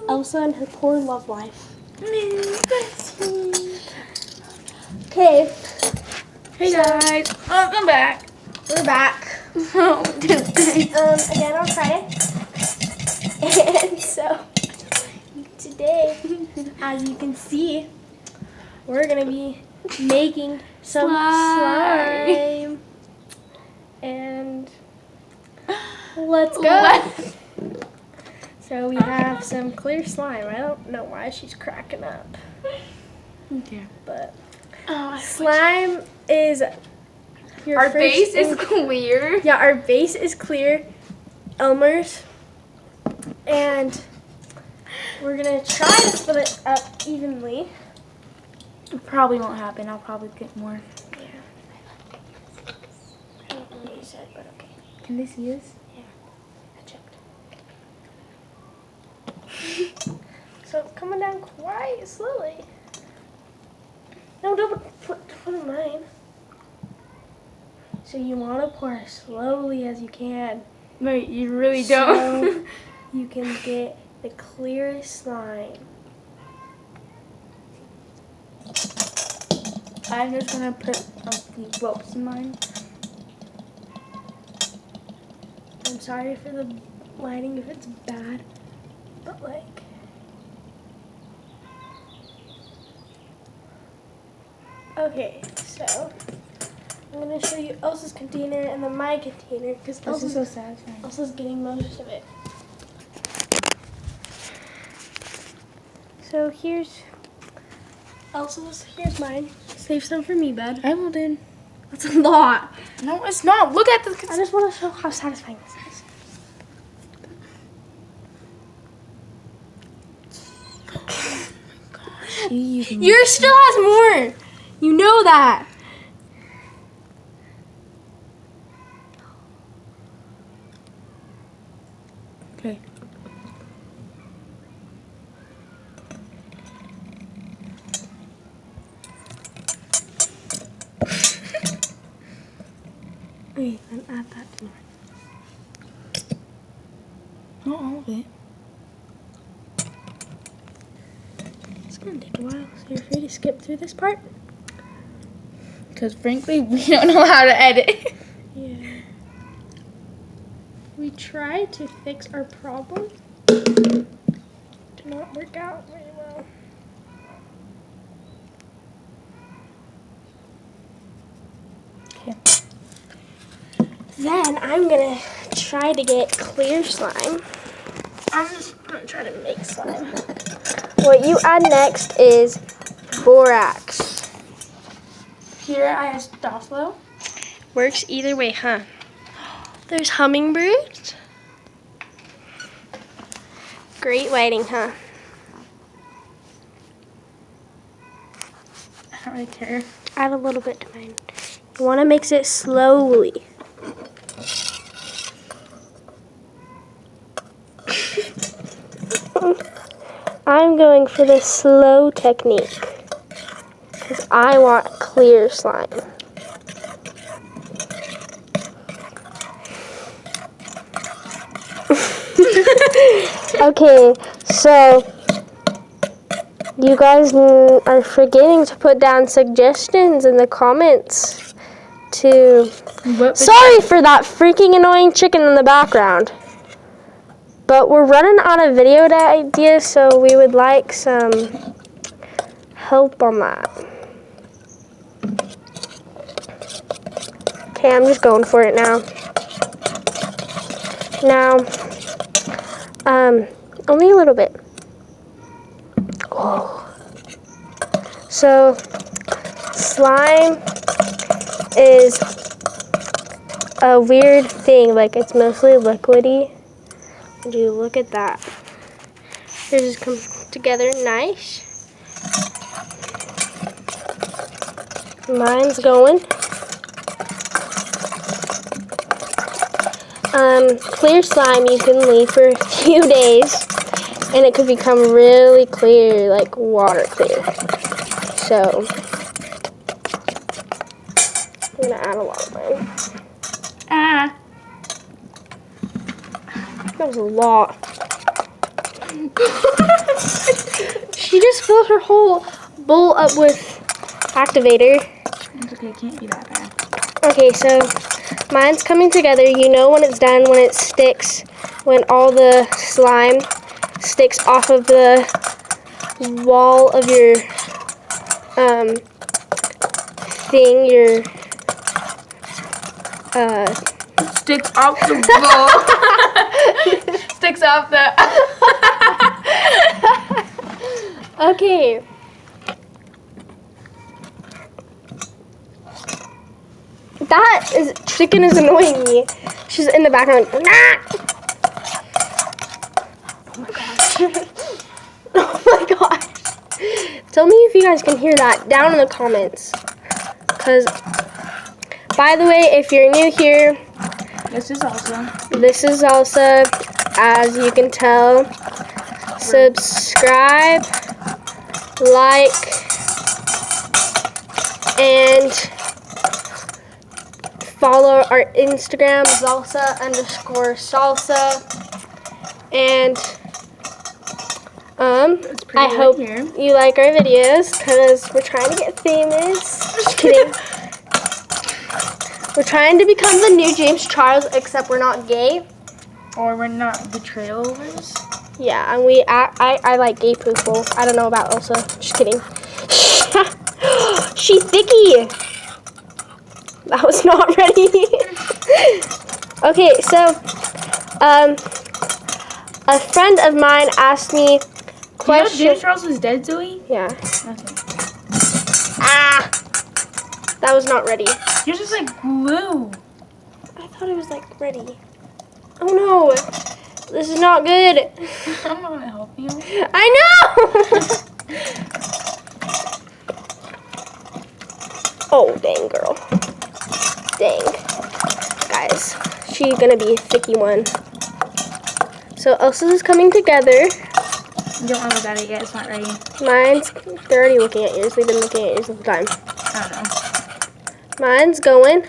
Elsa and her poor love life. Okay. Hey guys, welcome back. We're back. Oh, Again on Friday. And so today, as you can see, we're gonna be making some slime. And let's go. So we have some clear slime. I don't know why she's cracking up. Okay. But slime is your Our base is clear. Yeah, our base is clear. Elmer's. And we're gonna try to split it up evenly. It probably won't happen. I'll probably get more. Yeah. I don't know what you said, but okay. Can they see us? Yeah. I checked. So it's coming down quite slowly. No, don't put it in mine. So you want to pour as slowly as you can. No, you really don't. So you can get the clearest slime. I'm just gonna put these ropes in mine. I'm sorry for the lighting if it's bad, but like. Okay, so I'm gonna show you Elsa's container and then my container because This is so satisfying. Elsa's getting most of it. So here's Elsa's. Here's mine. Save some for me, bud. I will, dude. That's a lot. No, it's not. Look at this. I just want to show how satisfying this is. Yours still has more. You know that. Okay. Okay, then add that to mine. Not all of it. It's gonna take a while, so you're free to skip through this part. Because frankly, we don't know how to edit. Yeah. We tried to fix our problem. Did not work out very well. Okay. Then I'm gonna try to get clear slime. I'm just gonna try to make slime. What you add next is borax. Here I have Stofflo. Works either way, huh? There's hummingbirds. Great lighting, huh? I don't really care. Add a little bit to mine. You want to mix it slowly. I'm going for the slow technique because I want clear slime. Okay, so you guys are forgetting to put down suggestions in the comments to... Sorry for that freaking annoying chicken in the background. But we're running out of video ideas, so we would like some help on that. Okay, I'm just going for it now. Only a little bit. Oh. So, slime is a weird thing. Like, it's mostly liquidy. Would you look at that? Yours just come together nice. Mine's going. Clear slime you can leave for a few days and it could become really clear, like water clear. So I'm gonna add a lot of mine. That was a lot. She just filled her whole bowl up with activator. It's okay, it can't be that bad. Okay, so mine's coming together. You know when it's done, when it sticks, when all the slime sticks off of the wall of your thing, your Sticks off the bowl. Sticks off the. Okay. That chicken is annoying me. She's in the background. Nah! Oh my gosh. Tell me if you guys can hear that down in the comments. Because, by the way, if you're new here, This is Elsa. As you can tell, subscribe, like, and follow our Instagram, Zalsa_salsa. And I hope you like our videos because we're trying to get famous. Just kidding. We're trying to become the new James Charles, except we're not gay. Or we're not betrayal lovers. Yeah, and I like gay people. I don't know about Elsa. Just kidding. She thicky. That was not ready. Okay, so a friend of mine asked me questions. You know James Charles is dead, Zoe? Yeah. Okay. Ah, that was not ready. You're just like glue. I thought it was like ready. Oh no, this is not good. I'm not gonna help you. I know. Oh dang, girl. Dang, guys, she's gonna be a thicky one. So Elsa's is coming together. You don't want to look at it yet. It's not ready. They're already looking at yours. They've been looking at yours the whole time. I don't know. Mine's going.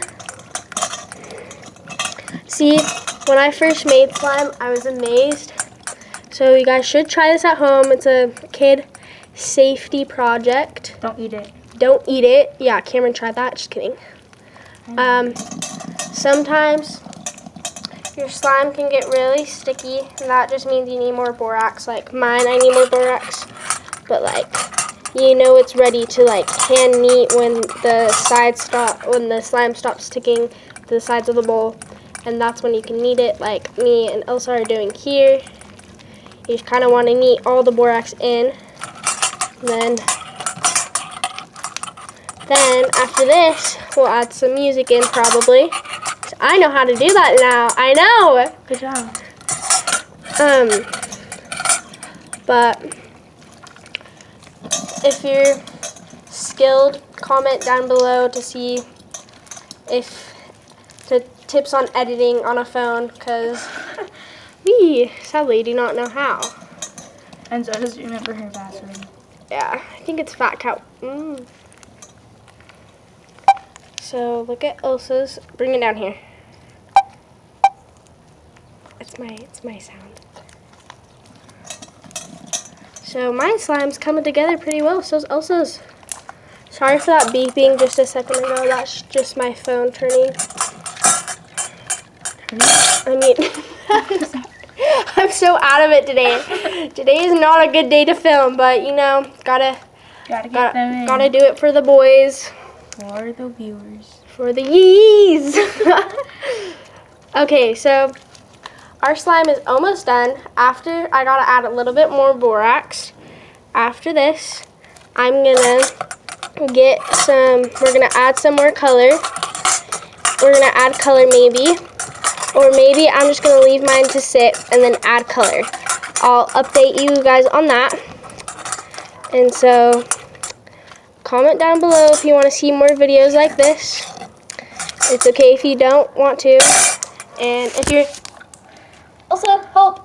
See, when I first made slime, I was amazed. So you guys should try this at home. It's a kid safety project. Don't eat it. Don't eat it. Yeah, Cameron tried that. Just kidding. Sometimes your slime can get really sticky, and that just means you need more borax. Like mine, I need more borax. But like, you know it's ready to like hand knead when the slime stops sticking to the sides of the bowl, and that's when you can knead it like me and Elsa are doing here. You just kind of want to knead all the borax in. Then after this, we'll add some music in probably. So I know how to do that now. I know. Good job. But if you're skilled, comment down below to see if the tips on editing on a phone, because we sadly do not know how. And Zoe doesn't remember her password. Yeah, I think it's Fat Cow. So look at Elsa's. Bring it down here. It's my sound. So my slime's coming together pretty well. So's Elsa's. Sorry for that beeping just a second ago. That's just my phone turning. I mean, I'm so out of it today. Today is not a good day to film, but you know, gotta Gotta get them in. do it for the boys. For the viewers. For the yees. Okay, so our slime is almost done. After, I gotta add a little bit more borax. After this, I'm gonna we're gonna add some more color. We're gonna add color maybe. Or maybe I'm just gonna leave mine to sit and then add color. I'll update you guys on that. And so, comment down below if you want to see more videos like this. It's okay if you don't want to. And if you're... Also, help!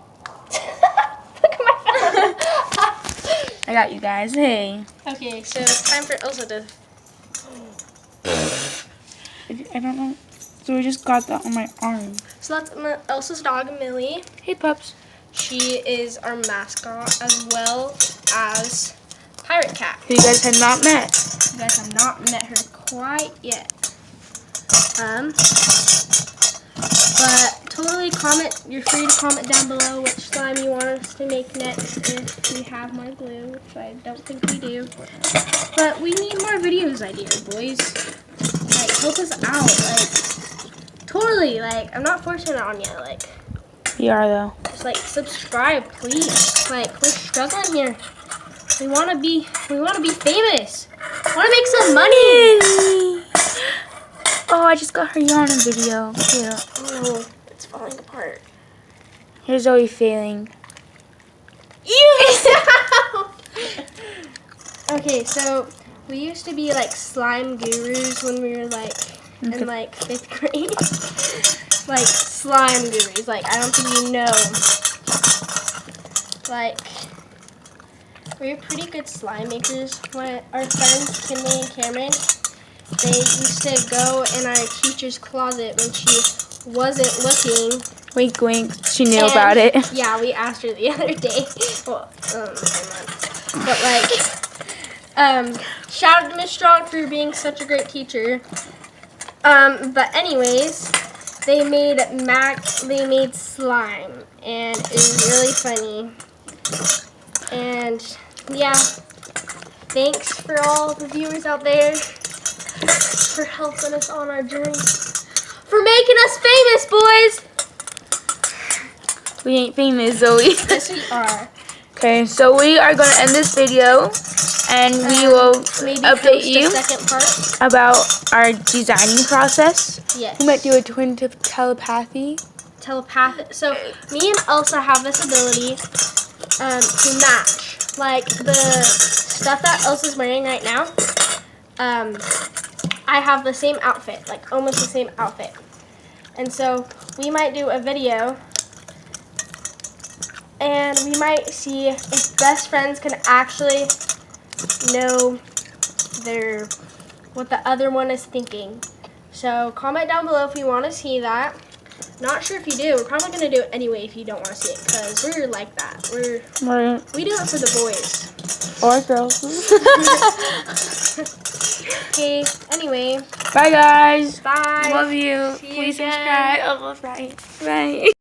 Look at my phone! I got you guys. Hey. Okay, so it's time for Elsa to... I don't know. So we just got that on my arm. So that's Elsa's dog, Millie. Hey, pups. She is our mascot as well as Pirate Cat. Who you guys have not met. You guys have not met her quite yet. But totally comment. You're free to comment down below which slime you want us to make next if we have more glue, which I don't think we do. But we need more videos ideas, boys. Like, help us out. Like, totally. Like, I'm not forcing it on you. Like, You are though. just like subscribe, please. Like, we're struggling here. We wanna be famous. Wanna make some money. Oh, I just got her yawning video. Cute. Oh, it's falling apart. Here's Zoe failing. Okay, so we used to be like slime gurus when we were like in like 5th grade. Like slime gurus. Like, I don't think you know. Like, we were pretty good slime makers. When our friends Kinley and Cameron, they used to go in our teacher's closet when she wasn't looking. Wink, wink. She knew about it. Yeah, we asked her the other day. Well, but like, shout out to Miss Strong for being such a great teacher. But anyways, they made slime, and it was really funny. And yeah, thanks for all the viewers out there for helping us on our journey, for making us famous, boys. We ain't famous, Zoe. Yes, we are. Okay, so we are going to end this video, and we will Maybe update post you a second part. about our designing process. Yes. We might do a twin telepathy. Telepathic. So me and Elsa have this ability to match. Like the stuff that Elsa's wearing right now. I have the same outfit, like almost the same outfit. And so we might do a video, and we might see if best friends can actually know what the other one is thinking. So comment down below if you want to see that. Not sure if you do. We're probably going to do it anyway if you don't want to see it, because we're like that. We do it for the boys. Or girls. Okay, anyway. Bye, guys. Bye. Love you. See you Please again. subscribe. Oh, bye. Bye.